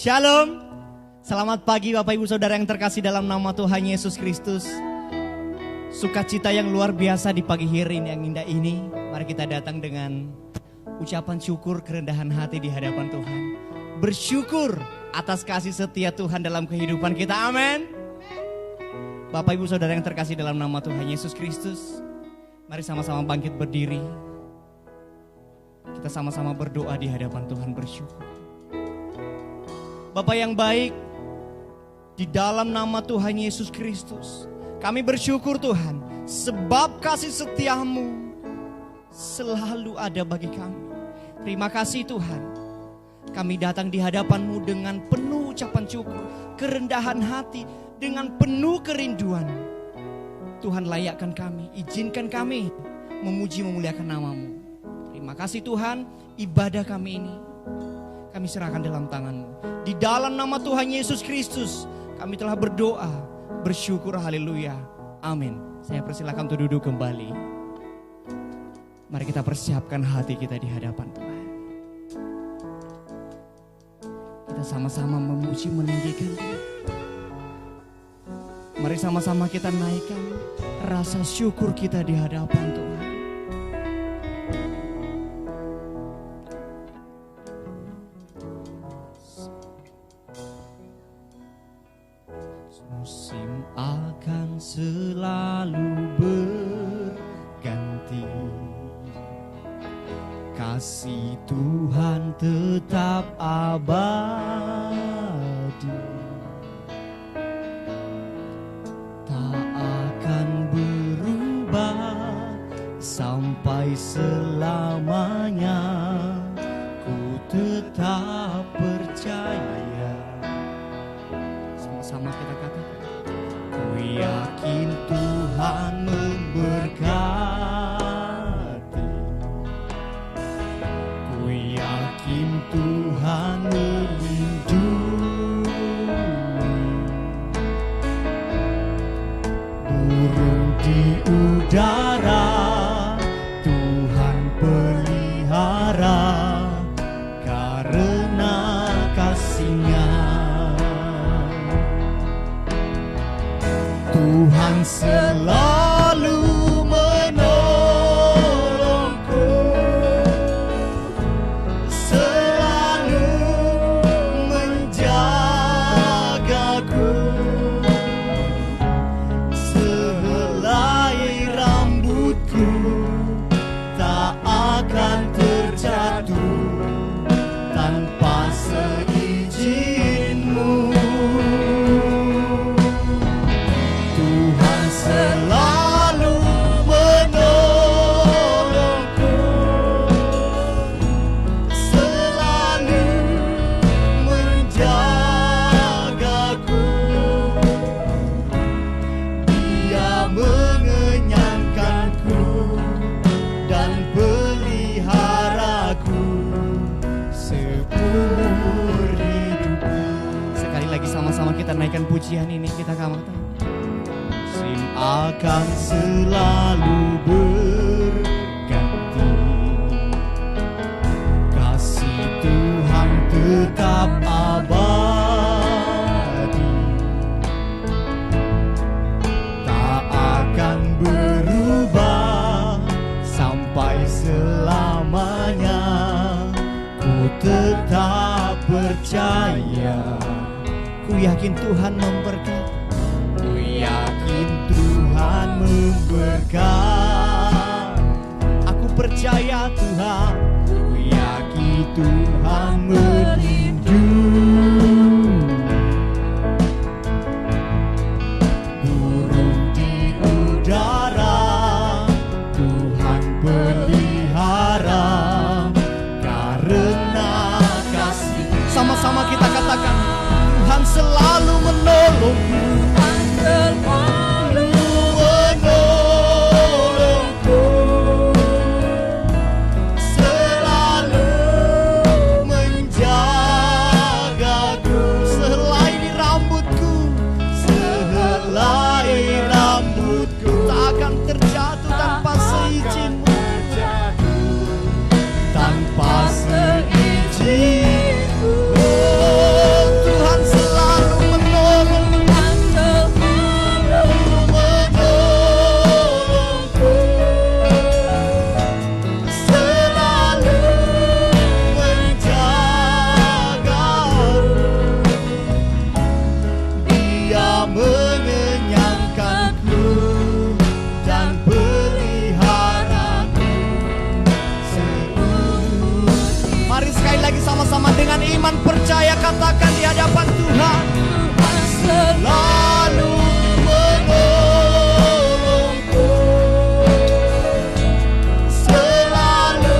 Shalom. Selamat pagi Bapak Ibu Saudara yang terkasih dalam nama Tuhan Yesus Kristus. Sukacita yang luar biasa di pagi hari yang indah ini. Mari kita datang dengan ucapan syukur, kerendahan hati di hadapan Tuhan. Bersyukur atas kasih setia Tuhan dalam kehidupan kita. Amin. Bapak Ibu Saudara yang terkasih dalam nama Tuhan Yesus Kristus, mari sama-sama bangkit berdiri. Kita sama-sama berdoa di hadapan Tuhan, bersyukur. Bapa yang baik, di dalam nama Tuhan Yesus Kristus, kami bersyukur Tuhan, sebab kasih setia-Mu selalu ada bagi kami. Terima kasih Tuhan, kami datang di hadapan-Mu dengan penuh ucapan syukur, kerendahan hati, dengan penuh kerinduan. Tuhan layakkan kami, izinkan kami memuji memuliakan nama-Mu. Terima kasih Tuhan, ibadah kami ini kami serahkan dalam tangan-Mu. Di dalam nama Tuhan Yesus Kristus kami telah berdoa, bersyukur, haleluya, amin. Saya persilakan untuk duduk kembali. Mari kita persiapkan hati kita di hadapan Tuhan. Kita sama-sama memuji, meninggikan Dia. Mari sama-sama kita naikkan rasa syukur kita di hadapan Tuhan. Musim akan selalu berganti, kasih Tuhan tetap abadi, tak akan berubah sampai selamanya. Ku tetap percaya. Sama-sama kita katakan, ku yakin Tuhan memberkati, ku yakin Tuhan melindungi, burung di udara Tuhan pelihara karena kasih-Nya. Tuhan selalu menolongku, selalu menjagaku. Sehelai rambutku tak akan terjatuh tanpa seizin-Mu. Selalu menolongku, selalu menjagaku. Dia mengenyangkanku dan peliharaku seumur hidupku. Sekali lagi sama-sama kita naikkan pujian ini, kita katakan, akan selalu berganti, kasih Tuhan tetap abadi, tak akan berubah sampai selamanya. Ku tetap percaya, ku yakin Tuhan memberkati, ku yakin Tuhan memberkati. Aku percaya Tuhan, ku yakin Tuhan melindungi, burung di udara Tuhan pelihara karena kasih. Sama-sama kita katakan, Tuhan selalu menolongku, terjatuh tanpa seizin-Mu. katakan di hadapan Tuhan, Tuhan selalu menolongku, selalu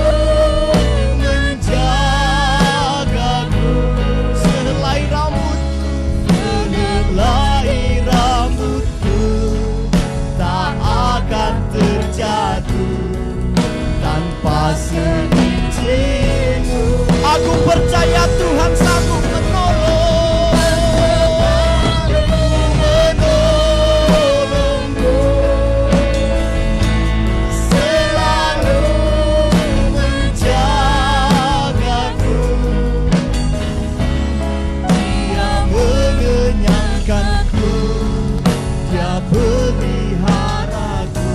menjagaku. Sehelai rambutku tak akan terjatuh tanpa seizinmu. Aku percaya Tuhan sanggup menolongku, selalu menjagaku. Dia mengenyangkanku, Dia peliharaku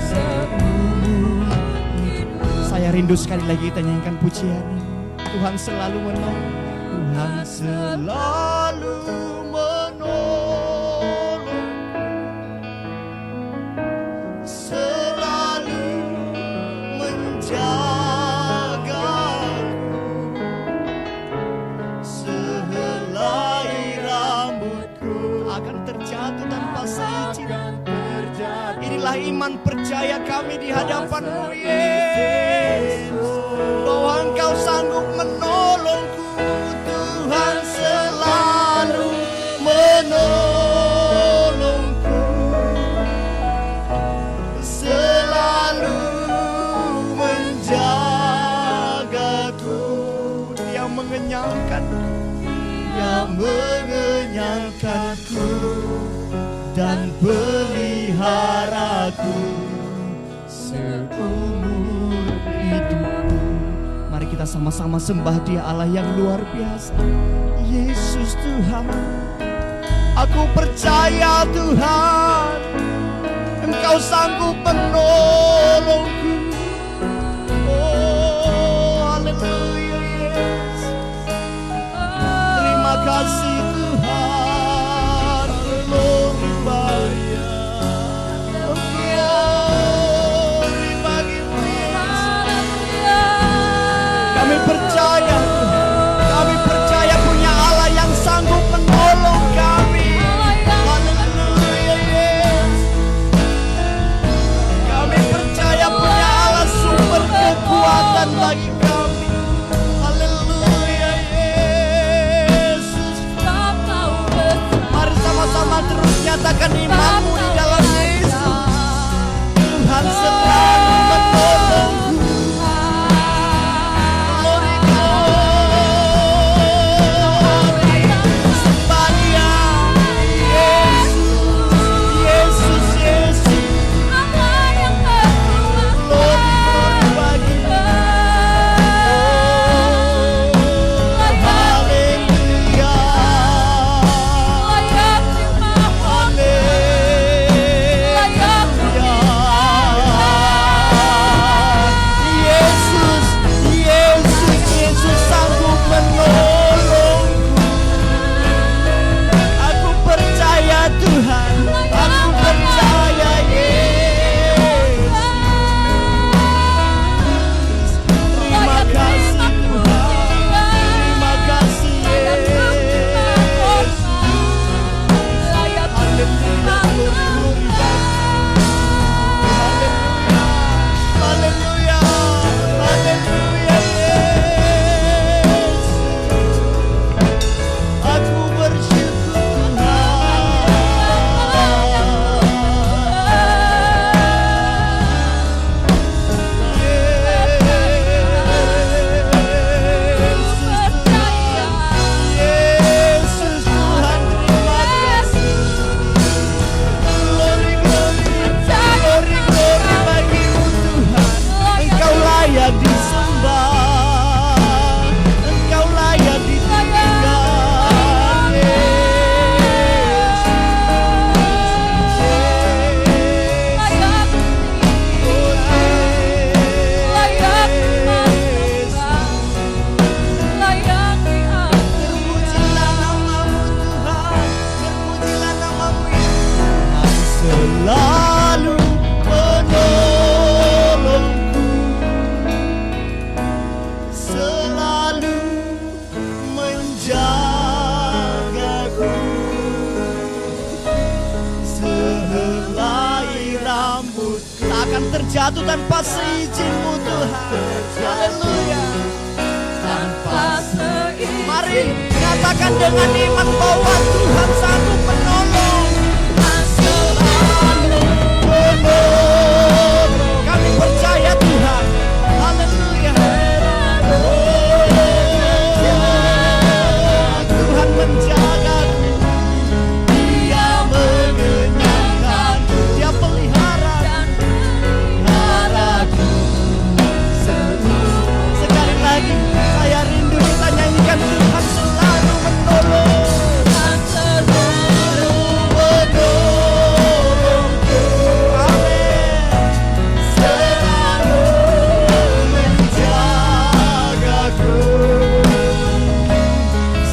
seumur hidup. Saya rindu sekali lagi kita nyanyikan pujian ini. Tuhan selalu menolong, Tuhan selalu menolong, selalu menjagaku. Sehelai rambutku akan terjatuh tanpa seizin. Inilah iman percaya kami di hadapan-Mu, Yesus, bahwa Engkau sanggup menolongku. Tuhan selalu menolongku, selalu menjagaku. Dia mengenyangkanku, Dia mengenyangkanku dan peliharaku seumur hidupku. Mari kita sama-sama sembah Dia, Allah yang luar biasa. Yesus Tuhan, aku percaya Tuhan, Engkau sanggup menolongku. Oh, haleluya Yesus. Terima kasih Tuhan. Haleluya. Glory bagimu Yesus. Kami percaya Tuhan, kami percaya punya Allah yang sanggup menolong kami. Haleluya Yesus. Kami percaya terjatuh tanpa seizin-Mu Tuhan. Haleluya. tanpa seizin. Mari nyatakan dengan iman bahwa Tuhan sanggup menolong. Selalu Menolong. Kami percaya Tuhan. Haleluya. Tuhan menjagaku. Dia mengenyangkanku. Dia pelihara. dan peliharaku seluruh. Sekali lagi saya rindu kita nyanyikan Tuhan selalu menolong. Tuhan selalu Menolongku. Amin. Selalu menjagaku.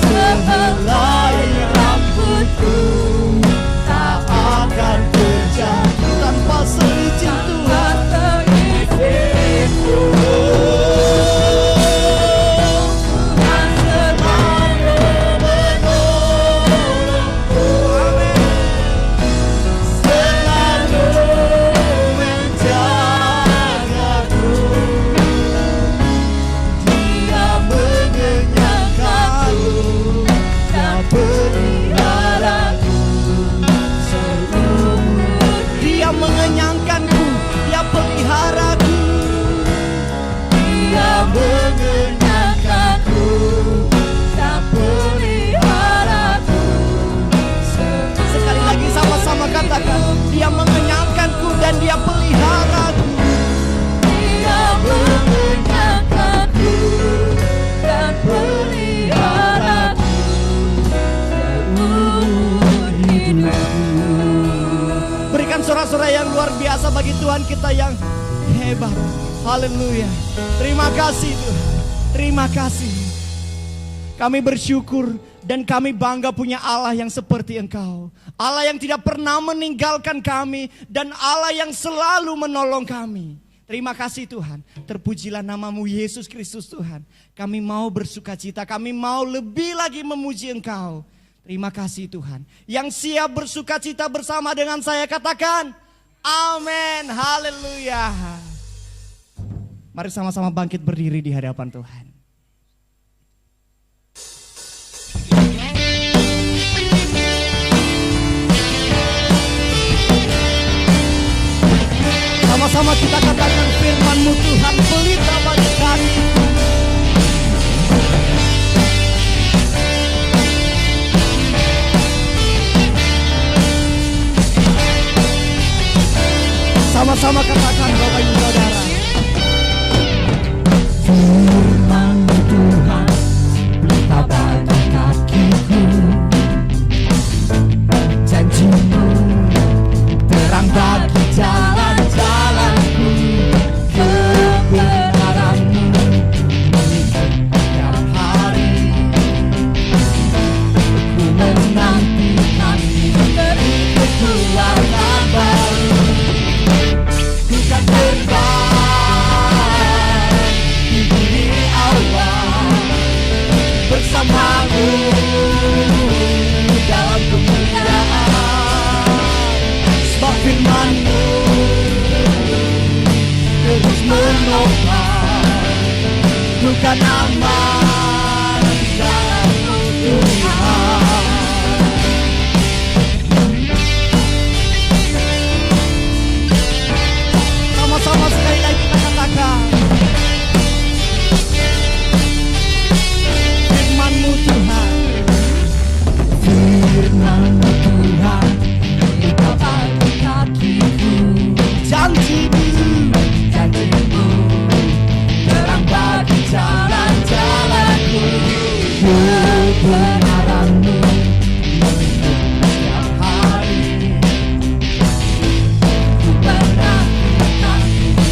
sehelai rambutku tak Akan terjatuh tanpa seizin Tuhan. seizinku. Tuhan selalu menolongku. Amin. Selalu menjagaku. Dia mengenyangkanku. dan peliharaku seluruh. Dia mengenyangkanku. Dia peliharaku. Dia mengenyangkanku dan peliharaku seluruh. Sekali lagi sama-sama katakan. Dia mengenyangkanku dan dia peliharaku. Dia mengenyangkanku dan peliharaku seumur hidupku. Berikan sorak-sorai yang luar biasa bagi Tuhan kita yang hebat. Haleluya. Terima kasih Tuhan. Terima kasih. Kami bersyukur dan kami bangga punya Allah yang seperti Engkau. Allah yang tidak pernah meninggalkan kami dan Allah yang selalu menolong kami. Terima kasih Tuhan. Terpujilah namamu Yesus Kristus Tuhan. Kami mau bersukacita, kami mau lebih lagi memuji Engkau. Terima kasih Tuhan. Yang siap bersukacita bersama dengan saya katakan amin. Haleluya. Mari sama-sama bangkit berdiri di hadapan Tuhan. Sama-sama kita katakan firman-Mu Tuhan pelita bagi kami. Sama-sama katakan Bapak Ibu Saudara. Firman-Mu Tuhan pelita bagi kakiku, janji-Mu terang bagi jalan-jalanku, kebenaran-Mu memikat setiap hari. Ku menanti-nanti dari kekuatan baru. Ku kan terbang di bumi awan bersama-Mu dalam kemuliaan. Sebab firman-Mu Terus menopang, ku kan aman di dalam-Mu Tuhan. sama-sama sekali lagi kita katakan firman-Mu Tuhan. Firman-Mu Tuhan pelita bagi kakiku, Janji-Mu janji-Mu terang bagi jalan-jalanku, kebenaran-Mu memikat setiap hari. Ku menantikan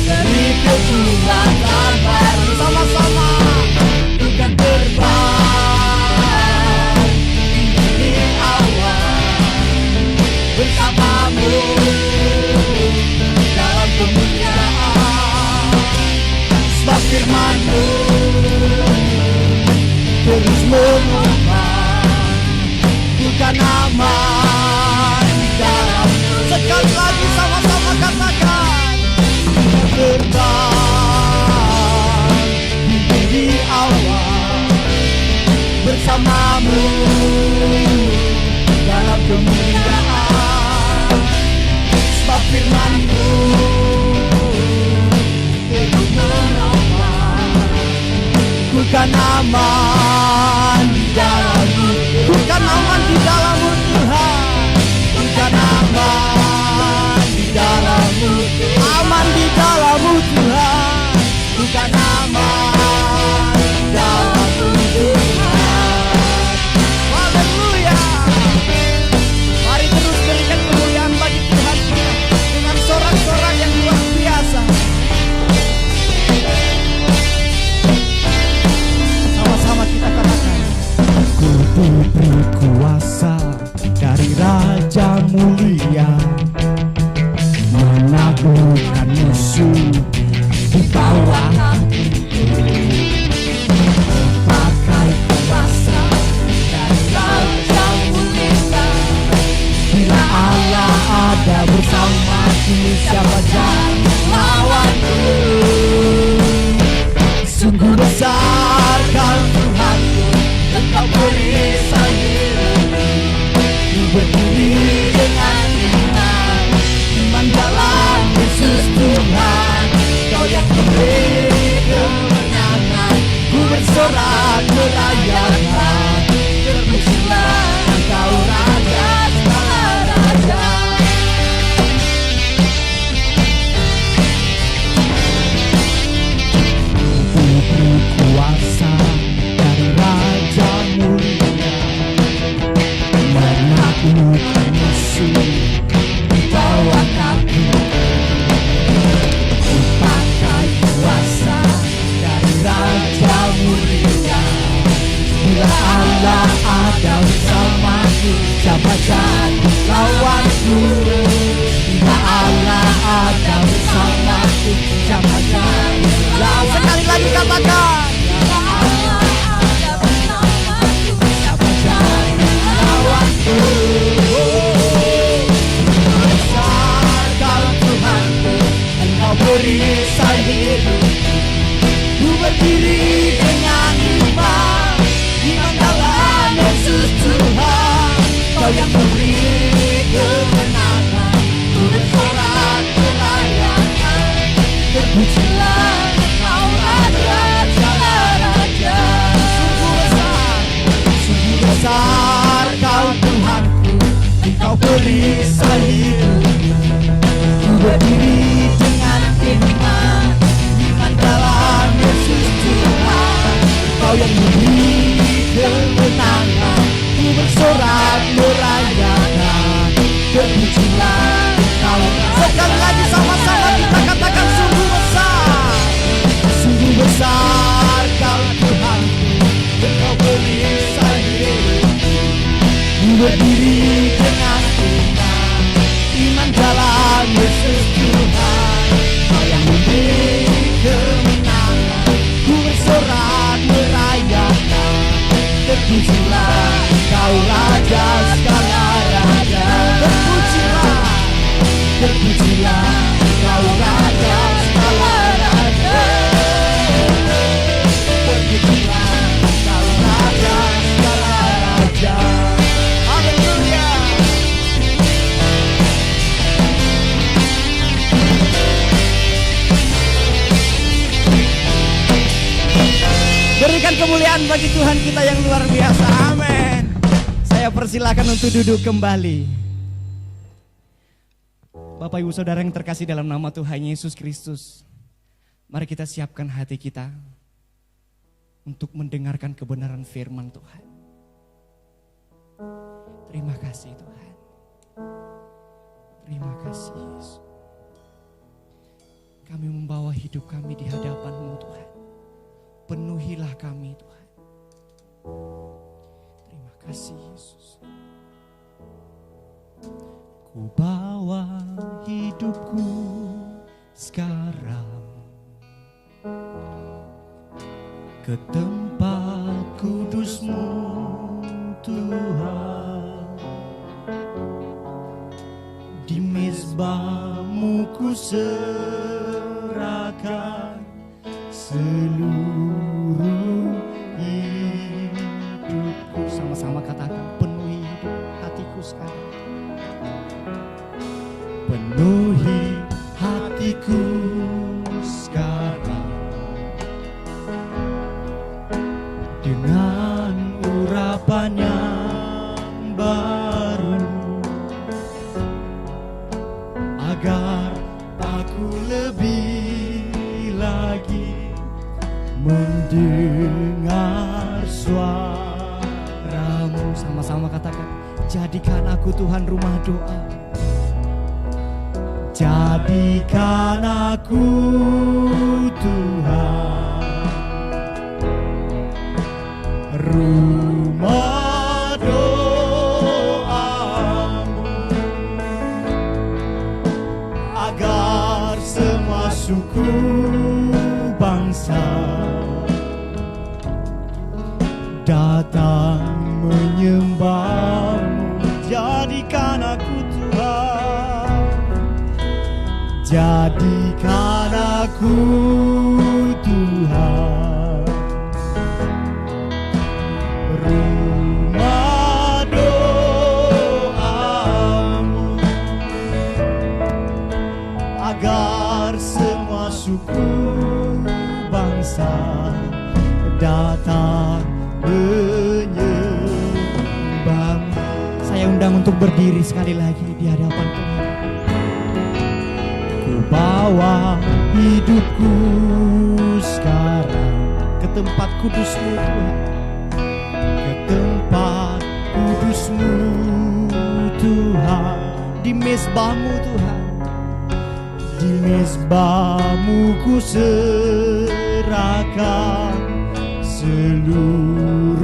dari kekuatan baru. sama-sama Ku kan terbang di awan bersama-Mu dalam kemuliaan. Sebab firman-Mu terus menopang, kemuliaan. Sebab firman-Mu itu menolong. Ku kan aman di dalam-Mu, ku kan aman di dalam-Mu Tuhan. Ku kan aman di dalam-Mu, aman di dalam-Mu Tuhan. Ku kan aman di dalam-Mu Tuhan. Haleluya. Mari terus berikan kemuliaan bagi Tuhan kita dengan sorak-sorak yang luar biasa. Sama-sama kita katakan. Ku diberi kuasa dari Raja mulia, menaklukkan musuh di bawah kakiku. Pakai kuasa dari Raja mulia, bila Allah ada bersamaku, siapa yang melawanku? Sungguh besar Kau Tuhanku, Engkau beri saya berdiri dengan iman, iman dalam Yesus Tuhan. Kau yang memberi kemenangan, ku bersorak merayakan. Terpujilah Engkau Raja segala raja. Diberi kuasa dari Raja mulia, menaklukkan musuh di bawah kaki. Ku pakai kuasa dari Raja mulia, bila Allah ada bersamaku, siapa jadi lawanku? Bila Allah ada bersamaku, siapa jadi lawanku? Sekali lagi katakan. Bila Allah ada bersamaku, siapa jadi lawanku? Besar Kau Tuhanku, Engkau beri saya hidup. Ku berdiri dengan iman, iman dalam Yesus Tuhan. Kau yang memberi kemenangan, ku bersorak merayakan. Terpujilah Engkau Raja segala raja. Sungguh besar Kau Tuhanku, Engkau beri saya hidup. Ku berdiri dengan iman, iman dalam Yesus Tuhan. Kau yang memberi kemenangan, ku bersorak merayakan. Terpujilah Engkau. Sekali lagi sama-sama kita katakan, sungguh besar, sungguh besar Kau Tuhanku, Engkau beri saya hidup. Ku berdiri dengan iman, iman dalam Yesus Tuhan. Kau yang memberi kemenangan, ku bersorak merayakan. Terpujilah Engkau Raja segala raja. Terpujilah, terpujilah Engkau Raja segala raja. Terpujilah Engkau Raja segala raja. Haleluya. Berikan kemuliaan bagi Tuhan kita yang luar biasa. Amin. Saya persilakan untuk duduk kembali. Bapak Ibu Saudara yang terkasih dalam nama Tuhan Yesus Kristus, mari kita siapkan hati kita untuk mendengarkan kebenaran firman Tuhan. Terima kasih Tuhan. Terima kasih Yesus. Kami membawa hidup kami di hadapan-Mu Tuhan. Penuhilah kami Tuhan. Terima kasih Yesus. Ku bawa hidupku sekarang ke tempat kudus-Mu Tuhan. Di mezbah-Mu ku serahkan seluruh hidupku. Sama-sama katakan, penuhi hidup hatiku sekarang. lagi mendengar suaramu. Sama-sama katakan, jadikan aku Tuhan rumah doa. Jadikan aku Tuhan rumah doamu, agar semua suku bangsa datang menyembahmu. Jadikan aku Tuhan, jadikan aku Tuhan rumah doamu, agar semua suku bangsa datang menyembahmu. Saya undang untuk berdiri sekali lagi di hadapan Tuhan. Ku bawa hidupku sekarang ke tempat kudus-Mu Tuhan, ke tempat kudus-Mu Tuhan, di mezbah-Mu Tuhan. Di mezbah-Mu ku serahkan seluruh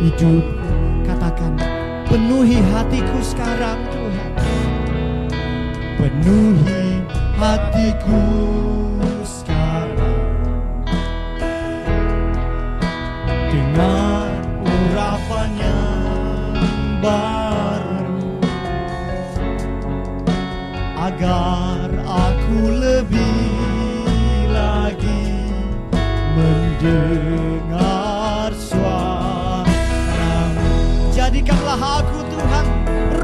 hidup. Katakan, penuhi hatiku sekarang Tuhan, penuhi hatiku sekarang dengan urapan yang baru, agar aku lebih lagi mendengar suara-Mu. Jadikanlah aku Tuhan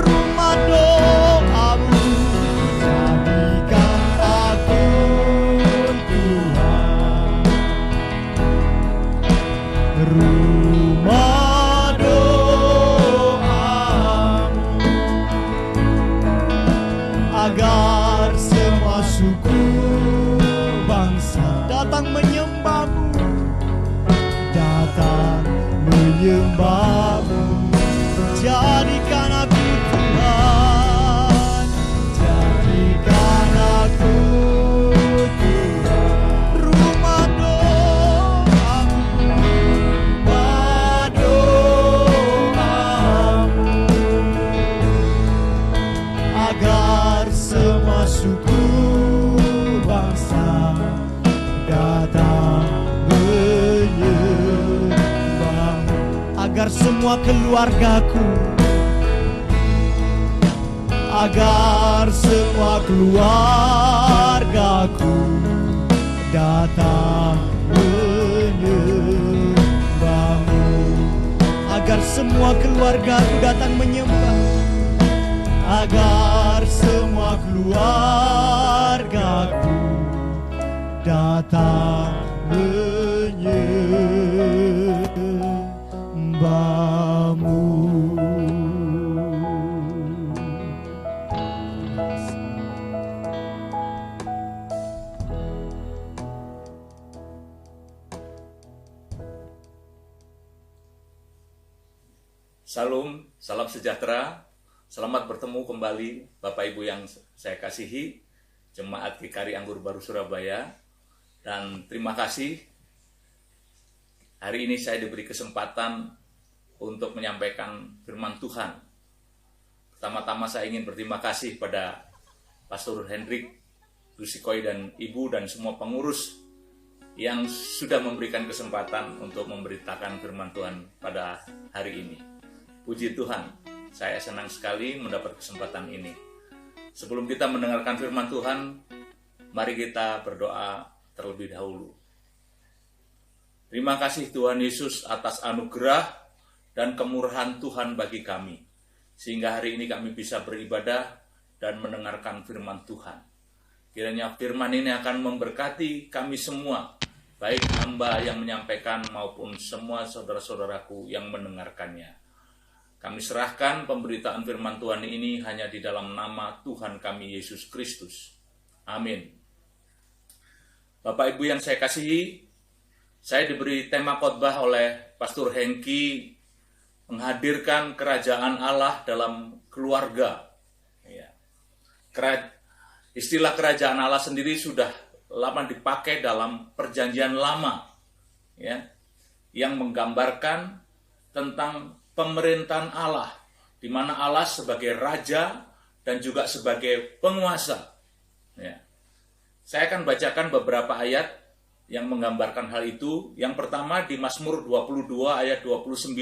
rumah doamu. Jadikan aku Tuhan rumah doamu, agar semua suku bangsa datang menyembahmu, datang menyembahmu. Jadikan aku Tuhan, jadikan aku Tuhan rumah doamu, rumah doamu, agar semua suku bangsa datang menyembahmu, agar semua keluargaku, agar semua keluargaku datang menyembahmu, agar semua keluargaku datang menyembah, agar semua keluargaku datang menyembahmu. Salam, salam sejahtera. Selamat bertemu kembali Bapak Ibu yang saya kasihi, Jemaat GKRI Anggur Baru Surabaya. Dan terima kasih, hari ini saya diberi kesempatan untuk menyampaikan firman Tuhan. Pertama-tama saya ingin berterima kasih pada Pastor Hendrik Lusikoy dan Ibu dan semua pengurus yang sudah memberikan kesempatan untuk memberitakan firman Tuhan pada hari ini. Puji Tuhan, saya senang sekali mendapat kesempatan ini. Sebelum kita mendengarkan firman Tuhan, mari kita berdoa terlebih dahulu. Terima kasih Tuhan Yesus atas anugerah dan kemurahan Tuhan bagi kami, sehingga hari ini kami bisa beribadah dan mendengarkan firman Tuhan. Kiranya firman ini akan memberkati kami semua, baik hamba yang menyampaikan maupun semua saudara-saudaraku yang mendengarkannya. Kami serahkan pemberitaan firman Tuhan ini hanya di dalam nama Tuhan kami Yesus Kristus. Amin. Bapak Ibu yang saya kasihi, saya diberi tema khotbah oleh Pastor Hengki menghadirkan kerajaan Allah dalam keluarga. Ya. Istilah kerajaan Allah sendiri sudah lama dipakai dalam perjanjian lama, ya, yang menggambarkan tentang pemerintahan Allah, di mana Allah sebagai raja dan juga sebagai penguasa. Ya. Saya akan bacakan beberapa ayat yang menggambarkan hal itu. Yang pertama di Mazmur 22 ayat 29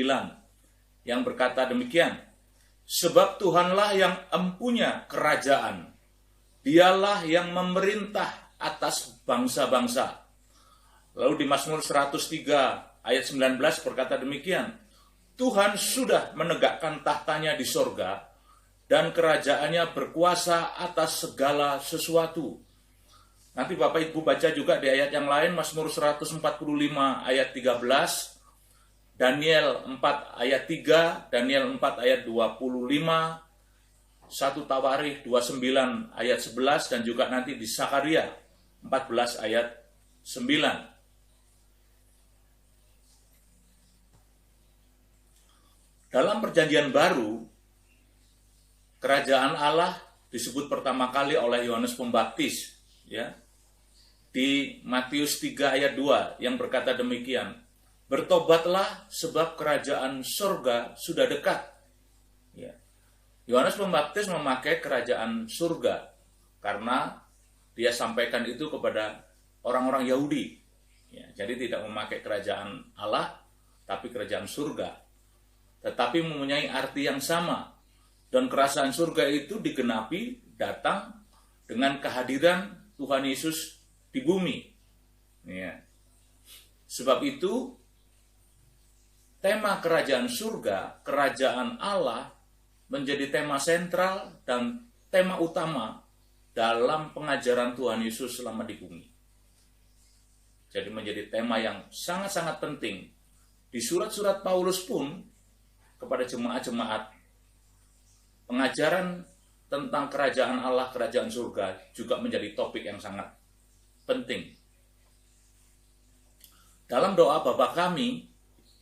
yang berkata demikian, sebab Tuhanlah yang empunya kerajaan, dialah yang memerintah atas bangsa-bangsa. Lalu di Mazmur 103 ayat 19 berkata demikian, Tuhan sudah menegakkan tahtanya di sorga, dan kerajaannya berkuasa atas segala sesuatu. Nanti Bapak Ibu baca juga di ayat yang lain, Mazmur 145 ayat 13, Daniel 4 ayat 3, Daniel 4 ayat 25, 1 Tawarikh 29 ayat 11, dan juga nanti di Sakaria 14 ayat 9. Dalam perjanjian baru, kerajaan Allah disebut pertama kali oleh Yohanes Pembaptis, ya, di Matius 3 ayat 2 yang berkata demikian, bertobatlah sebab kerajaan surga sudah dekat. Ya. Yohanes Pembaptis memakai kerajaan surga karena dia sampaikan itu kepada orang-orang Yahudi. Ya, jadi tidak memakai kerajaan Allah, tapi kerajaan surga. Tetapi mempunyai arti yang sama. Dan kerajaan surga itu digenapi datang dengan kehadiran Tuhan Yesus di bumi. Ya. Sebab itu, tema kerajaan surga, kerajaan Allah, menjadi tema sentral dan tema utama dalam pengajaran Tuhan Yesus selama di bumi. Jadi menjadi tema yang sangat-sangat penting. Di surat-surat Paulus pun, kepada jemaat-jemaat, pengajaran tentang kerajaan Allah, kerajaan surga juga menjadi topik yang sangat penting. Dalam doa Bapa kami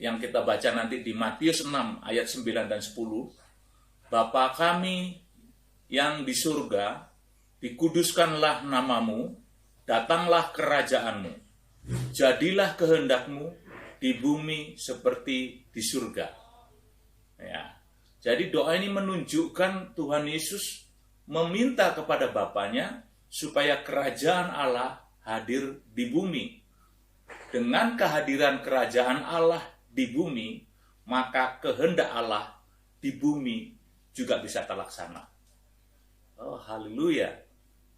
yang kita baca nanti di Matius 6 ayat 9 dan 10, Bapa kami yang di surga, dikuduskanlah namamu, datanglah kerajaanmu, jadilah kehendakmu di bumi seperti di surga. Ya. Jadi doa ini menunjukkan Tuhan Yesus meminta kepada Bapanya supaya kerajaan Allah hadir di bumi. Dengan kehadiran kerajaan Allah di bumi, maka kehendak Allah di bumi juga bisa terlaksana. Oh, haleluya.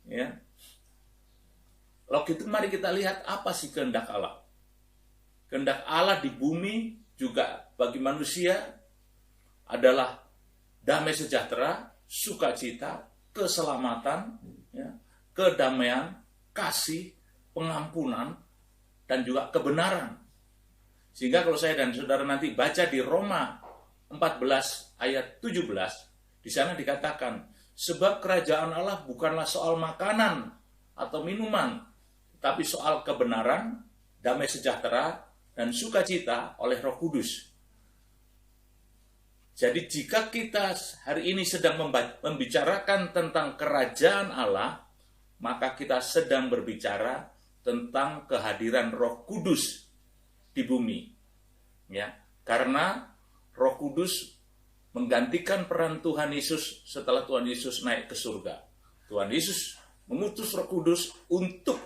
Ya. Kalau gitu mari kita lihat apa sih kehendak Allah. Kehendak Allah di bumi juga bagi manusia adalah damai sejahtera, sukacita, keselamatan, ya, kedamaian, kasih, pengampunan, dan juga kebenaran. Sehingga kalau saya dan saudara nanti baca di Roma 14 ayat 17, di sana dikatakan, sebab kerajaan Allah bukanlah soal makanan atau minuman, tapi soal kebenaran, damai sejahtera, dan sukacita oleh Roh Kudus. Jadi jika kita hari ini sedang membicarakan tentang kerajaan Allah, maka kita sedang berbicara tentang kehadiran Roh Kudus di bumi. Ya, karena Roh Kudus menggantikan peran Tuhan Yesus setelah Tuhan Yesus naik ke surga. Tuhan Yesus mengutus Roh Kudus untuk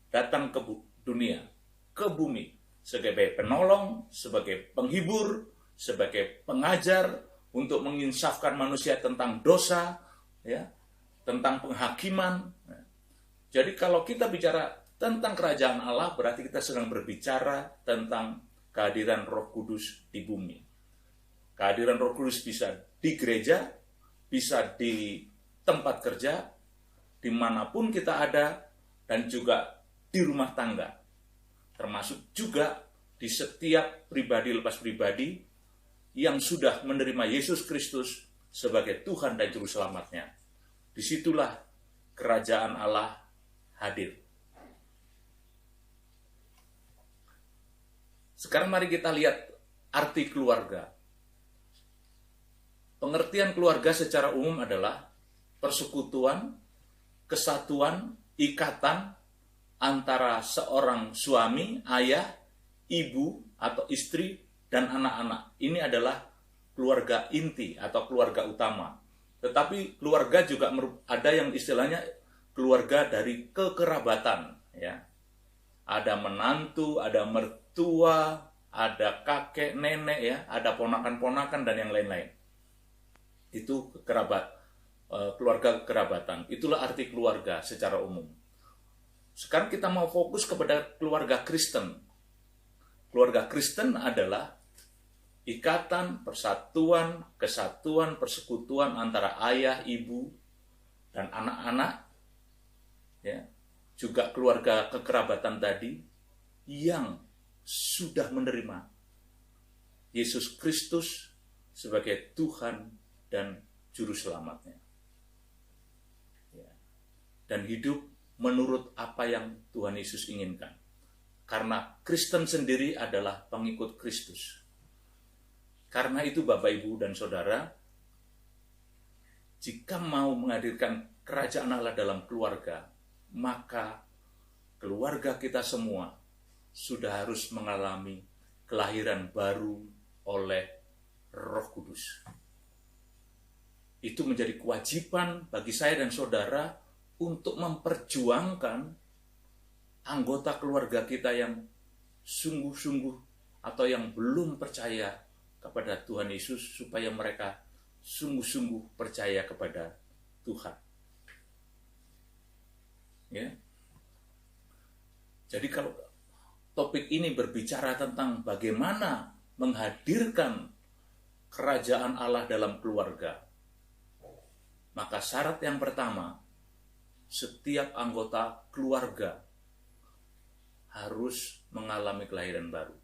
datang ke dunia, ke bumi, sebagai penolong, sebagai penghibur, sebagai pengajar untuk menginsafkan manusia tentang dosa, ya, tentang penghakiman. Jadi kalau kita bicara tentang kerajaan Allah, berarti kita sedang berbicara tentang kehadiran Roh Kudus di bumi. Kehadiran Roh Kudus bisa di gereja, bisa di tempat kerja, dimanapun kita ada, dan juga di rumah tangga. Termasuk juga di setiap pribadi lepas pribadi yang sudah menerima Yesus Kristus sebagai Tuhan dan Juru Selamatnya. Disitulah kerajaan Allah hadir. Sekarang mari kita lihat arti keluarga. Pengertian keluarga secara umum adalah persekutuan, kesatuan, ikatan antara seorang suami, ayah, ibu, atau istri, dan anak-anak. Ini adalah keluarga inti atau keluarga utama. Tetapi keluarga juga ada yang istilahnya keluarga dari kekerabatan. Ya. Ada menantu, ada mertua, ada kakek, nenek, ya, ada ponakan-ponakan, dan yang lain-lain. Itu keluarga kekerabatan. Itulah arti keluarga secara umum. Sekarang kita mau fokus kepada keluarga Kristen. Keluarga Kristen adalah ikatan, persatuan, kesatuan, persekutuan antara ayah, ibu, dan anak-anak. Ya. Juga keluarga kekerabatan tadi yang sudah menerima Yesus Kristus sebagai Tuhan dan Juru Selamatnya. Ya. Dan hidup menurut apa yang Tuhan Yesus inginkan. Karena Kristen sendiri adalah pengikut Kristus. Karena itu Bapak, Ibu, dan Saudara, jika mau menghadirkan kerajaan Allah dalam keluarga, maka keluarga kita semua sudah harus mengalami kelahiran baru oleh Roh Kudus. Itu menjadi kewajiban bagi saya dan saudara untuk memperjuangkan anggota keluarga kita yang sungguh-sungguh atau yang belum percaya kepada Tuhan Yesus, supaya mereka sungguh-sungguh percaya kepada Tuhan. Ya. Jadi kalau topik ini berbicara tentang bagaimana menghadirkan kerajaan Allah dalam keluarga, maka syarat yang pertama, setiap anggota keluarga harus mengalami kelahiran baru.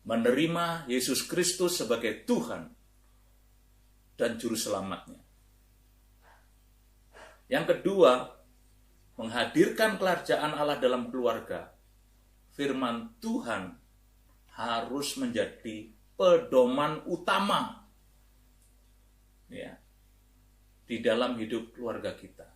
Menerima Yesus Kristus sebagai Tuhan dan Juru Selamatnya. Yang kedua, menghadirkan kerajaan Allah dalam keluarga. Firman Tuhan harus menjadi pedoman utama, ya, di dalam hidup keluarga kita.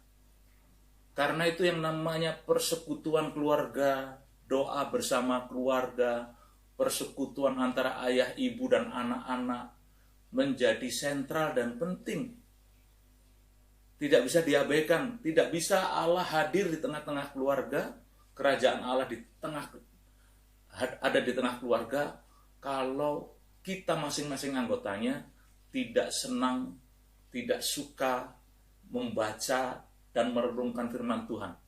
Karena itu yang namanya persekutuan keluarga, doa bersama keluarga, persekutuan antara ayah, ibu, dan anak-anak menjadi sentral dan penting. Tidak bisa diabaikan, tidak bisa Allah hadir di tengah-tengah keluarga, kerajaan Allah ada di tengah keluarga, kalau kita masing-masing anggotanya tidak senang, tidak suka membaca dan merenungkan firman Tuhan.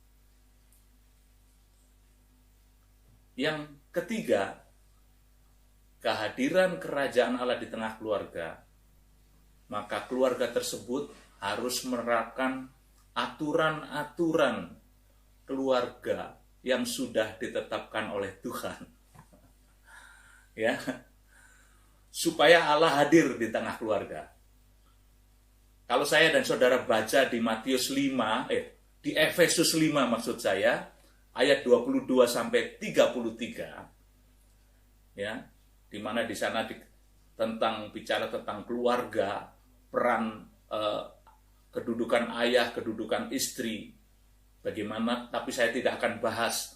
Yang ketiga, kehadiran kerajaan Allah di tengah keluarga, maka keluarga tersebut harus menerapkan aturan-aturan keluarga yang sudah ditetapkan oleh Tuhan. Ya. Supaya Allah hadir di tengah keluarga. Kalau saya dan saudara baca di Matius 5, di Efesus 5 maksud saya, ayat 22 sampai 33, ya, di mana di sana bicara tentang keluarga, peran kedudukan ayah, kedudukan istri, bagaimana, tapi saya tidak akan bahas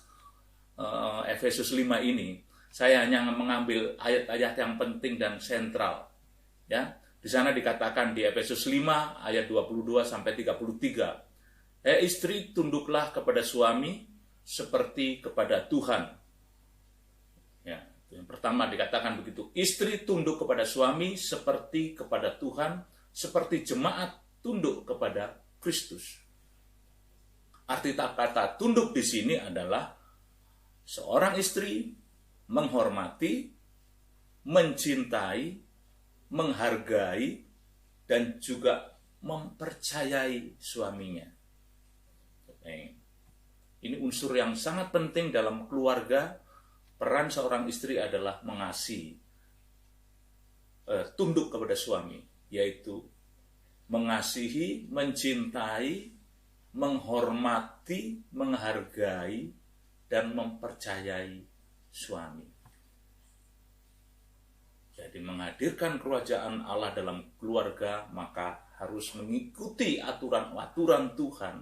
Efesus 5 ini. Saya hanya mengambil ayat-ayat yang penting dan sentral, ya. Di sana dikatakan di Efesus 5 ayat 22 sampai 33. Istri, tunduklah kepada suami seperti kepada Tuhan. Ya, yang pertama dikatakan begitu. Istri tunduk kepada suami seperti kepada Tuhan, seperti jemaat tunduk kepada Kristus. Arti kata tunduk di sini adalah seorang istri menghormati, mencintai, menghargai, dan juga mempercayai suaminya. Ini unsur yang sangat penting dalam keluarga. Peran seorang istri adalah mengasihi, tunduk kepada suami, yaitu mengasihi, mencintai, menghormati, menghargai, dan mempercayai suami. Jadi menghadirkan kerajaan Allah dalam keluarga maka harus mengikuti aturan-aturan Tuhan,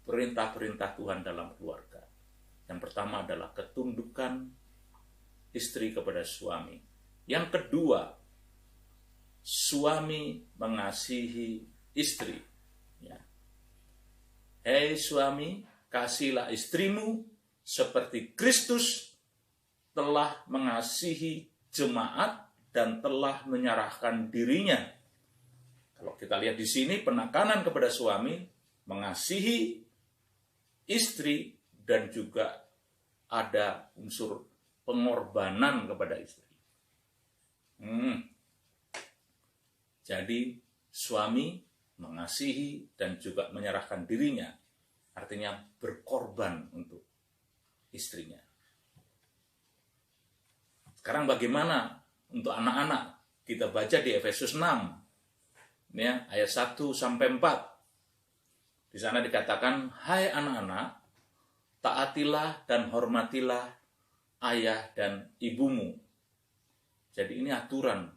perintah-perintah Tuhan dalam keluarga. Yang pertama adalah ketundukan istri kepada suami. Yang kedua, suami mengasihi istri. Ya. Hei suami, kasihilah istrimu seperti Kristus telah mengasihi jemaat dan telah menyerahkan dirinya. Kalau kita lihat di sini penekanan kepada suami mengasihi istri dan juga ada unsur pengorbanan kepada istri. Jadi suami mengasihi dan juga menyerahkan dirinya, artinya berkorban untuk istrinya. Sekarang bagaimana untuk anak-anak? Kita baca di Efesus 6, ya, ayat 1 sampai 4. Di sana dikatakan, hai anak-anak, taatilah dan hormatilah ayah dan ibumu. Jadi ini aturan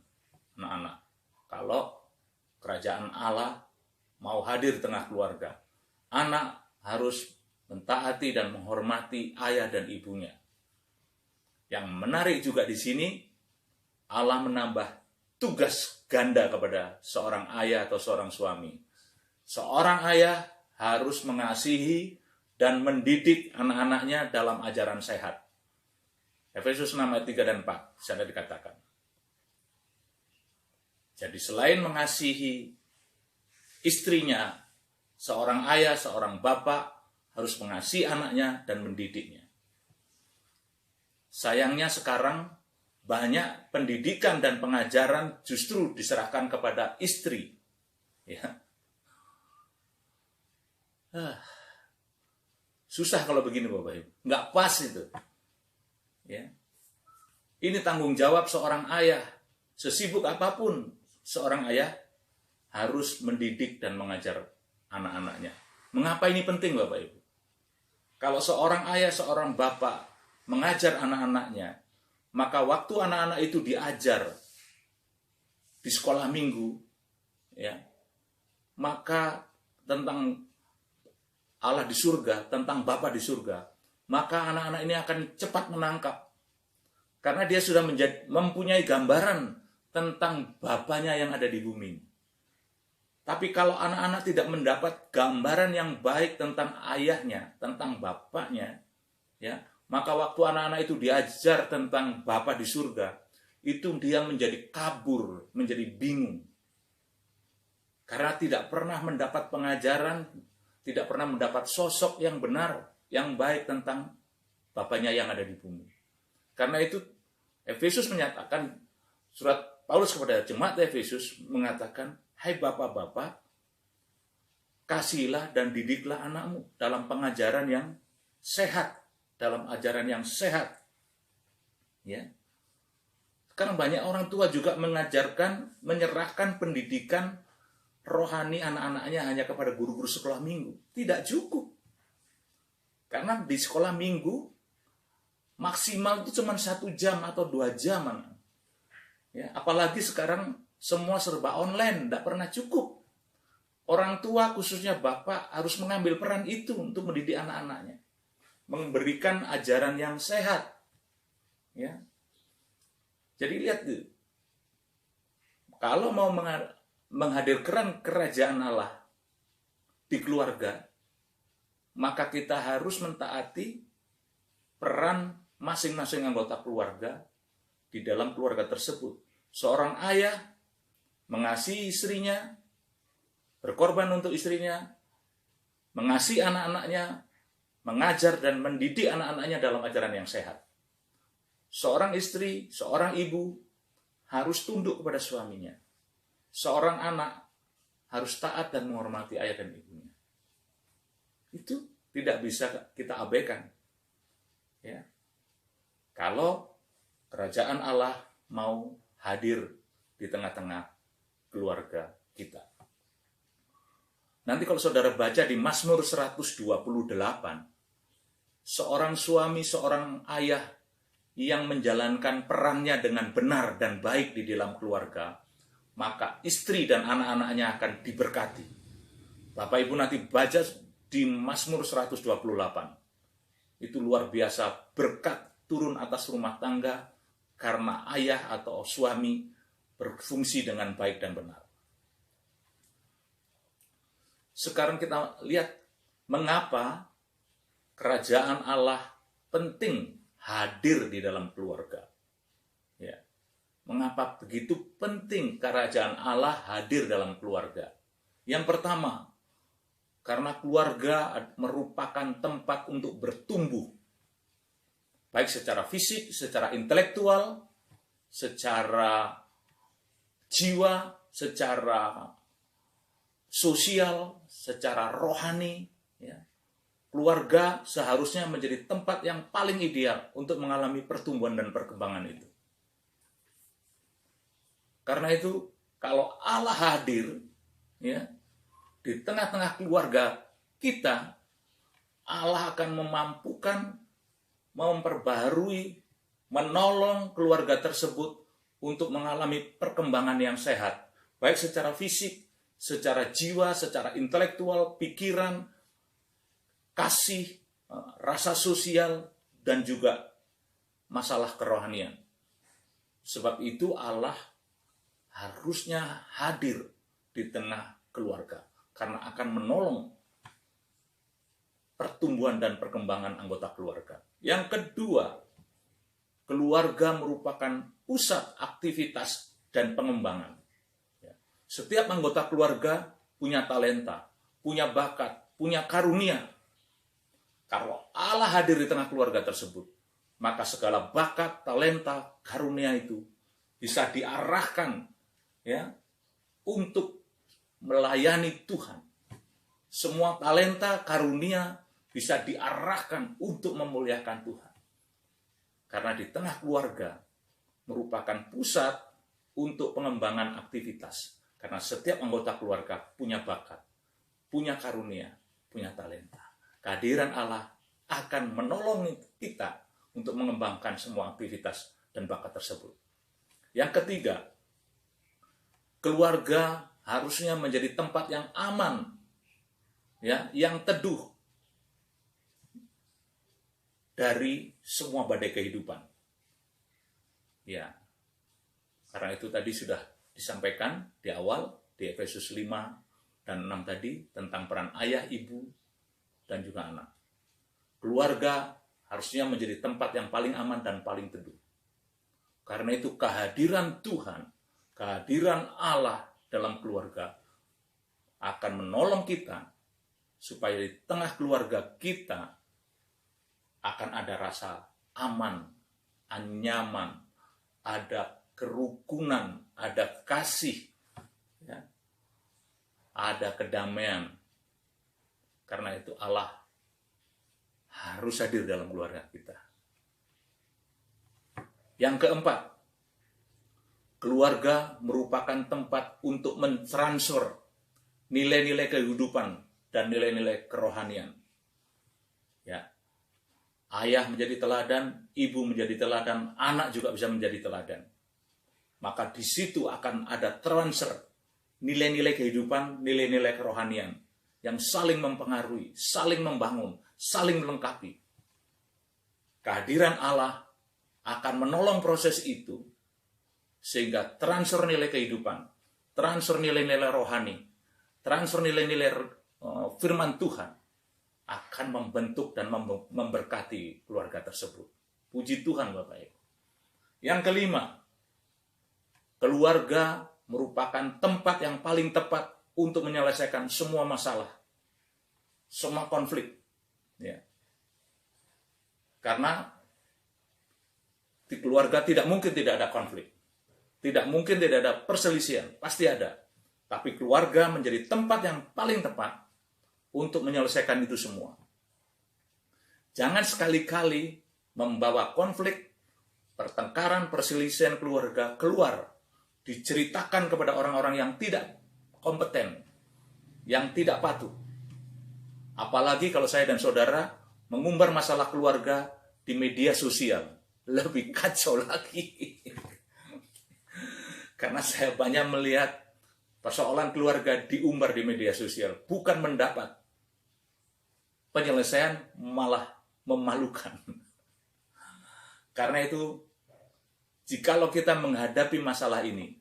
anak-anak. Kalau kerajaan Allah mau hadir di tengah keluarga, anak harus mentaati dan menghormati ayah dan ibunya. Yang menarik juga di sini, Allah menambah tugas ganda kepada seorang ayah atau seorang suami. Seorang ayah harus mengasihi dan mendidik anak-anaknya dalam ajaran sehat. Efesus 6 ayat 3 dan 4, sana dikatakan. Jadi selain mengasihi istrinya, seorang ayah, seorang bapak harus mengasihi anaknya dan mendidiknya. Sayangnya sekarang banyak pendidikan dan pengajaran justru diserahkan kepada istri. Ya. Susah kalau begini Bapak Ibu. Nggak pas itu. Ya. Ini tanggung jawab seorang ayah. Sesibuk apapun seorang ayah harus mendidik dan mengajar anak-anaknya. Mengapa ini penting Bapak Ibu? Kalau seorang ayah, seorang bapak mengajar anak-anaknya, maka waktu anak-anak itu diajar di sekolah minggu, ya, maka tentang Allah di surga, tentang Bapa di surga, maka anak-anak ini akan cepat menangkap. Karena dia sudah mempunyai gambaran tentang Bapanya yang ada di bumi. Tapi kalau anak-anak tidak mendapat gambaran yang baik tentang ayahnya, tentang bapaknya, ya, maka waktu anak-anak itu diajar tentang Bapa di surga, itu dia menjadi kabur, menjadi bingung. Karena tidak pernah mendapat pengajaran, tidak pernah mendapat sosok yang benar, yang baik tentang Bapanya yang ada di bumi. Karena itu Efesus menyatakan, surat Paulus kepada jemaat Efesus mengatakan, hai bapak-bapak, kasihilah dan didiklah anakmu dalam pengajaran yang sehat, dalam ajaran yang sehat. Ya. Sekarang banyak orang tua juga mengajarkan, menyerahkan pendidikan rohani anak-anaknya hanya kepada guru-guru sekolah minggu. Tidak cukup. Karena di sekolah minggu maksimal itu cuma 1 jam atau 2 jam. Ya, apalagi sekarang semua serba online, tidak pernah cukup. Orang tua khususnya bapak harus mengambil peran itu untuk mendidik anak-anaknya. Memberikan ajaran yang sehat. Ya. Jadi lihat tuh. Kalau mau menghadirkan kerajaan Allah di keluarga, maka kita harus mentaati peran masing-masing anggota keluarga di dalam keluarga tersebut. Seorang ayah mengasihi istrinya, berkorban untuk istrinya, mengasihi anak-anaknya, mengajar dan mendidik anak-anaknya dalam ajaran yang sehat. Seorang istri, seorang ibu harus tunduk kepada suaminya. Seorang anak harus taat dan menghormati ayah dan ibunya. Itu tidak bisa kita abaikan. Ya. Kalau kerajaan Allah mau hadir di tengah-tengah keluarga kita. Nanti kalau saudara baca di Mazmur 128, seorang suami, seorang ayah yang menjalankan perannya dengan benar dan baik di dalam keluarga, maka istri dan anak-anaknya akan diberkati. Bapak Ibu nanti baca di Mazmur 128. Itu luar biasa, berkat turun atas rumah tangga karena ayah atau suami berfungsi dengan baik dan benar. Sekarang kita lihat mengapa kerajaan Allah penting hadir di dalam keluarga. Ya. Mengapa begitu penting kerajaan Allah hadir dalam keluarga? Yang pertama, karena keluarga merupakan tempat untuk bertumbuh. Baik secara fisik, secara intelektual, secara jiwa, secara sosial, secara rohani. Ya. Keluarga seharusnya menjadi tempat yang paling ideal untuk mengalami pertumbuhan dan perkembangan itu. Karena itu, kalau Allah hadir ya, di tengah-tengah keluarga kita, Allah akan memampukan, memperbaharui, menolong keluarga tersebut untuk mengalami perkembangan yang sehat. Baik secara fisik, secara jiwa, secara intelektual, pikiran, kasih, rasa sosial, dan juga masalah kerohanian. Sebab itu Allah harusnya hadir di tengah keluarga karena akan menolong pertumbuhan dan perkembangan anggota keluarga. Yang kedua, keluarga merupakan pusat aktivitas dan pengembangan. Setiap anggota keluarga punya talenta, punya bakat, punya karunia. Kalau Allah hadir di tengah keluarga tersebut, maka segala bakat, talenta, karunia itu bisa diarahkan ya untuk melayani Tuhan. Semua talenta, karunia bisa diarahkan untuk memuliakan Tuhan. Karena di tengah keluarga merupakan pusat untuk pengembangan aktivitas. Karena setiap anggota keluarga punya bakat, punya karunia, punya talenta. Kehadiran Allah akan menolong kita untuk mengembangkan semua aktivitas dan bakat tersebut. Yang ketiga, keluarga harusnya menjadi tempat yang aman, ya, yang teduh dari semua badai kehidupan. Ya, karena itu tadi sudah disampaikan di awal di Efesus 5 dan 6 tadi tentang peran ayah, ibu, dan juga anak. Keluarga harusnya menjadi tempat yang paling aman dan paling teduh. Karena itu kehadiran Tuhan, kehadiran Allah dalam keluarga akan menolong kita supaya di tengah keluarga kita akan ada rasa aman, nyaman, ada kerukunan, ada kasih, ya, ada kedamaian. Karena itu Allah harus hadir dalam keluarga kita. Yang keempat, keluarga merupakan tempat untuk mentransfer nilai-nilai kehidupan dan nilai-nilai kerohanian. Ya, ayah menjadi teladan, ibu menjadi teladan, anak juga bisa menjadi teladan. Maka di situ akan ada transfer nilai-nilai kehidupan, nilai-nilai kerohanian yang saling mempengaruhi, saling membangun, saling melengkapi. Kehadiran Allah akan menolong proses itu sehingga transfer nilai kehidupan, transfer nilai-nilai rohani, transfer nilai-nilai firman Tuhan akan membentuk dan memberkati keluarga tersebut. Puji Tuhan Bapak Ibu. Yang kelima, keluarga merupakan tempat yang paling tepat untuk menyelesaikan semua masalah, semua konflik. Ya. Karena di keluarga tidak mungkin tidak ada konflik. Tidak mungkin tidak ada perselisihan, pasti ada. Tapi keluarga menjadi tempat yang paling tepat untuk menyelesaikan itu semua. Jangan sekali-kali membawa konflik, pertengkaran, perselisihan keluarga keluar, diceritakan kepada orang-orang yang tidak kompeten, yang tidak patuh. Apalagi kalau saya dan saudara mengumbar masalah keluarga di media sosial. lebih kacau lagi. Karena saya banyak melihat persoalan keluarga diumbar di media sosial, bukan mendapat penyelesaian, malah memalukan. Karena itu, jikalau kita menghadapi masalah ini,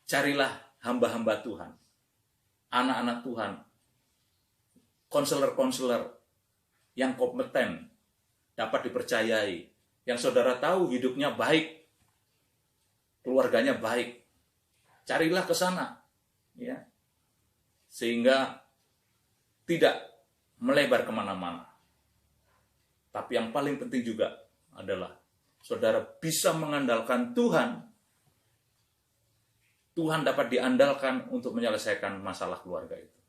carilah hamba-hamba Tuhan, anak-anak Tuhan, konselor-konselor yang kompeten, dapat dipercayai, yang saudara tahu hidupnya baik, keluarganya baik. Carilah ke sana, ya, sehingga tidak melebar kemana-mana. Tapi yang paling penting juga adalah saudara bisa mengandalkan Tuhan. Tuhan dapat diandalkan untuk menyelesaikan masalah keluarga itu.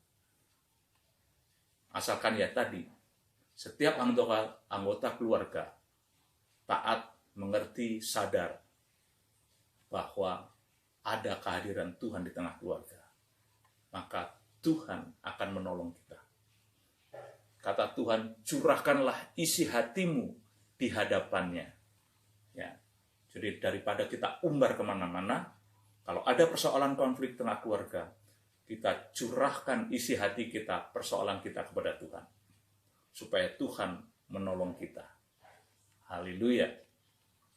Asalkan ya tadi, setiap anggota keluarga taat, mengerti, sadar bahwa ada kehadiran Tuhan di tengah keluarga. Maka Tuhan akan menolong kita. Kata Tuhan, curahkanlah isi hatimu di hadapannya. Ya. Jadi daripada kita umbar kemana-mana, kalau ada persoalan konflik tengah keluarga, kita curahkan isi hati kita, persoalan kita kepada Tuhan. Supaya Tuhan menolong kita. Haleluya.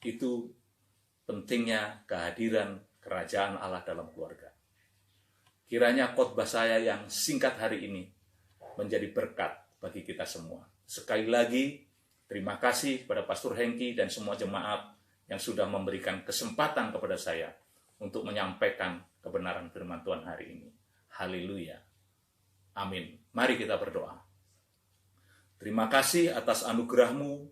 Itu pentingnya kehadiran kerajaan Allah dalam keluarga. Kiranya khotbah saya yang singkat hari ini menjadi berkat bagi kita semua. Sekali lagi, terima kasih kepada Pastor Hengki dan semua jemaat yang sudah memberikan kesempatan kepada saya untuk menyampaikan kebenaran firman Tuhan hari ini. Haleluya. Amin. Mari kita berdoa. Terima kasih atas anugerah-Mu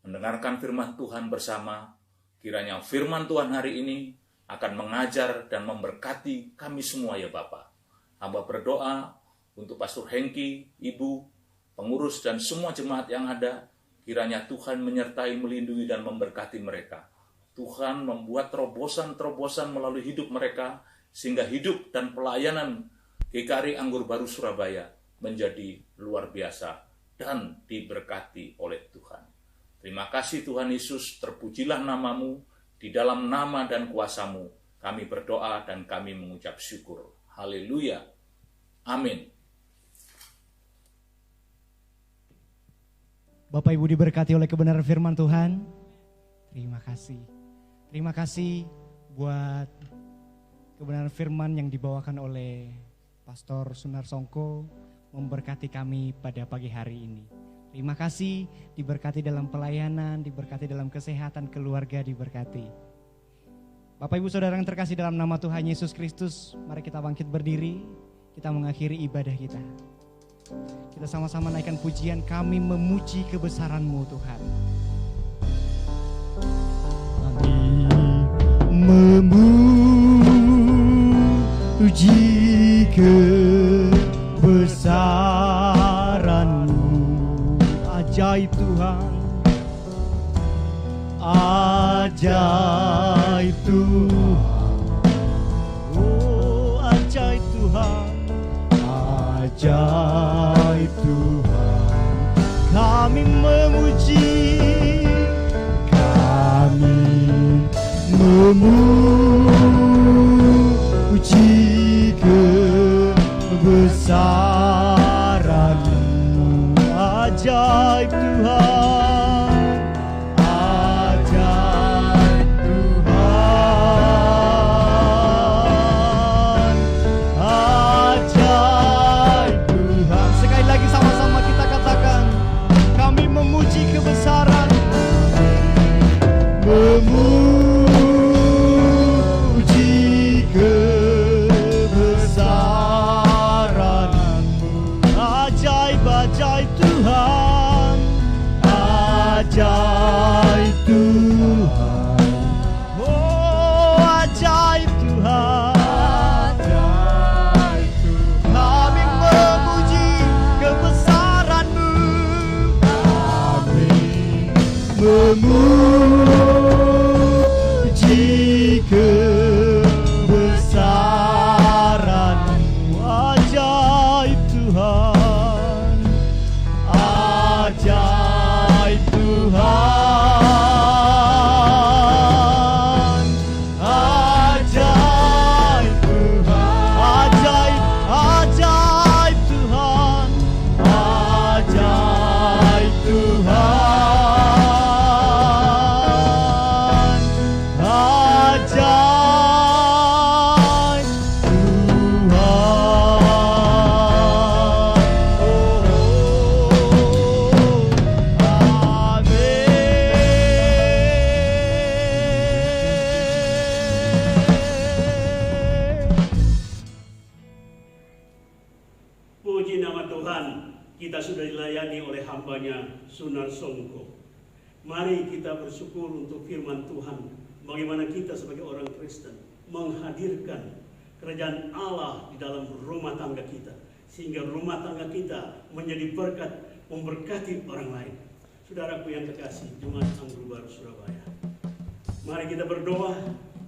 mendengarkan firman Tuhan bersama. Kiranya firman Tuhan hari ini akan mengajar dan memberkati kami semua ya Bapa. Hamba berdoa untuk Pastor Hengki, Ibu, pengurus dan semua jemaat yang ada. Kiranya Tuhan menyertai, melindungi dan memberkati mereka. Tuhan membuat terobosan-terobosan melalui hidup mereka, sehingga hidup dan pelayanan GKRI Anggur Baru Surabaya menjadi luar biasa dan diberkati oleh Tuhan. Terima kasih Tuhan Yesus, terpujilah nama-Mu, di dalam nama dan kuasa-Mu kami berdoa dan kami mengucap syukur. Haleluya. Amin. Bapak Ibu diberkati oleh kebenaran firman Tuhan. Terima kasih. Terima kasih buat kebenaran firman yang dibawakan oleh Pastor Sunar Songko memberkati kami pada pagi hari ini. Terima kasih, diberkati dalam pelayanan, diberkati dalam kesehatan, keluarga diberkati. Bapak Ibu Saudara yang terkasih dalam nama Tuhan Yesus Kristus, mari kita bangkit berdiri, kita mengakhiri ibadah kita. Kita sama-sama naikkan pujian, kami memuji kebesaran-Mu Tuhan. Kami memuji kebesaran-Mu. Ajaib Tuhan, ajaib Tuhan, oh ajaib Tuhan, ajaib Tuhan. Kami memuji kebesaran-Mu. Ajaib Tuhan, ajaib Tuhan, ajaib Tuhan. Sekali lagi sama-sama kita katakan, kami memuji kebesaran-Mu, memuji kebesaran-Mu. Ajaib Tuhan, ajaib Tuhan, oh ajaib Tuhan, ajaib Tuhan. Kami memuji kebesaran-Mu, kami memuji kebesaran-Mu. Ajaib Tuhan, ajaib Tuhan. hambanya Sunar Songko. Mari kita bersyukur untuk firman Tuhan, bagaimana kita sebagai orang Kristen menghadirkan kerajaan Allah di dalam rumah tangga kita, sehingga rumah tangga kita menjadi berkat, memberkati orang lain. Saudaraku yang terkasih, Jemaat Anggur Baru Surabaya, mari kita berdoa,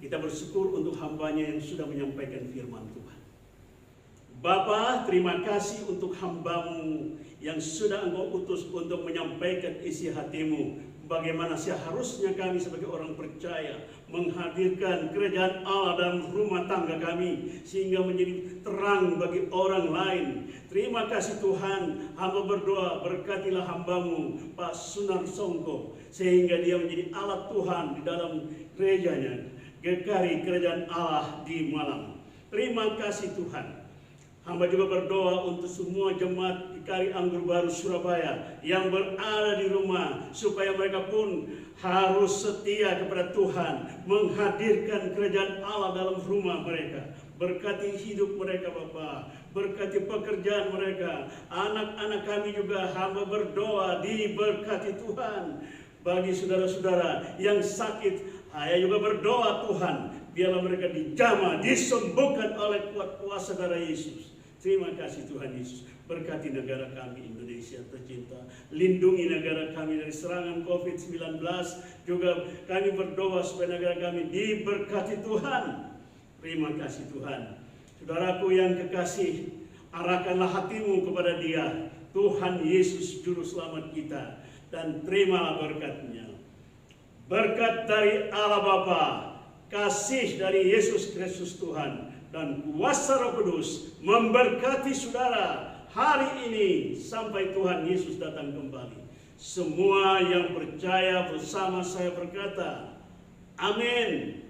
kita bersyukur untuk hambanya yang sudah menyampaikan firman Tuhan. Bapa, terima kasih untuk hambamu yang sudah Engkau utus untuk menyampaikan isi hatimu, bagaimana seharusnya kami sebagai orang percaya menghadirkan kerajaan Allah dalam rumah tangga kami, sehingga menjadi terang bagi orang lain. Terima kasih Tuhan, hamba berdoa, berkatilah hambamu Pak Sunar Songko, sehingga dia menjadi alat Tuhan di dalam gerejanya, GKRI Kerajaan Allah di Malang. Terima kasih Tuhan. Hamba juga berdoa untuk semua jemaat GKRI Anggur Baru Surabaya yang berada di rumah, supaya mereka pun harus setia kepada Tuhan, menghadirkan kerajaan Allah dalam rumah mereka. Berkati hidup mereka Bapa, berkati pekerjaan mereka. Anak-anak kami juga hamba berdoa diberkati Tuhan. Bagi saudara-saudara yang sakit, saya juga berdoa Tuhan, biarlah mereka dijamah, disembuhkan oleh kuat kuasa darah Yesus. Terima kasih Tuhan Yesus. Berkati negara kami Indonesia tercinta. Lindungi negara kami dari serangan COVID-19. Juga kami berdoa supaya negara kami diberkati Tuhan. Terima kasih Tuhan. Saudaraku yang kekasih, arahkanlah hatimu kepada Dia, Tuhan Yesus Juru Selamat kita, dan terimalah berkat-Nya. Berkat dari Allah Bapa, kasih dari Yesus Kristus Tuhan, dan kuasa Roh Kudus memberkati saudara hari ini sampai Tuhan Yesus datang kembali. Semua yang percaya bersama saya berkata, amin.